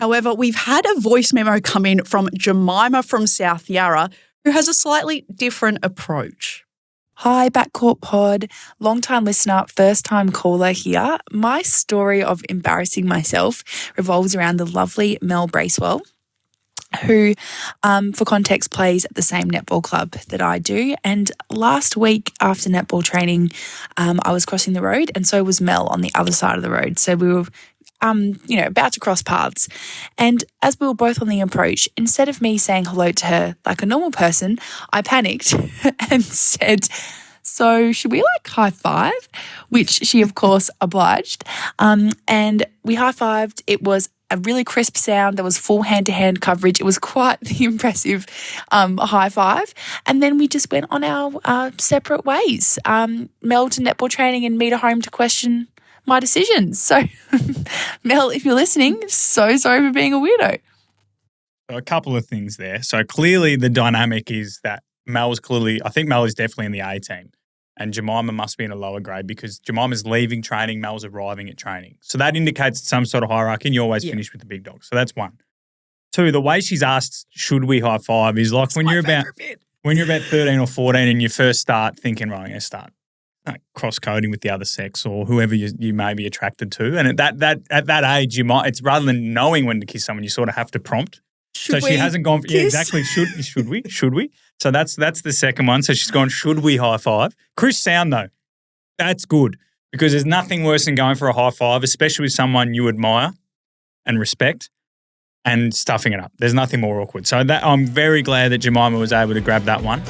However, we've had a voice memo come in from Jemima from South Yarra, who has a slightly different approach. Hi, Backcourt Pod. Long-time listener, first-time caller here. My story of embarrassing myself revolves around the lovely Mel Bracewell, who, for context, plays at the same netball club that I do. And last week after netball training, I was crossing the road, and so was Mel on the other side of the road. So we were about to cross paths. And as we were both on the approach, instead of me saying hello to her like a normal person, I panicked and said, "So should we high five?" Which she, of course, obliged. And we high fived. It was a really crisp sound. There was full hand-to-hand coverage. It was quite the impressive high five. And then we just went on our separate ways. Mel to netball training and me to home to question my decisions. So, Mel, if you're listening, so sorry for being a weirdo. So a couple of things there. So clearly the dynamic is that I think Mel is definitely in the A team and Jemima must be in a lower grade because Jemima's leaving training, Mel's arriving at training. So that indicates some sort of hierarchy and you always finish with the big dogs. So that's one. Two, the way she's asked, should we high five is like when you're about 13 or 14 and you first start thinking, right, I'm going to start cross-coding with the other sex or whoever you may be attracted to. And at that age, it's rather than knowing when to kiss someone, you sort of have to prompt. She hasn't gone, exactly. Should we? So that's the second one. So she's gone, should we high five? Crisp sound though. That's good because there's nothing worse than going for a high five, especially with someone you admire and respect and stuffing it up. There's nothing more awkward. So I'm very glad that Jemima was able to grab that one.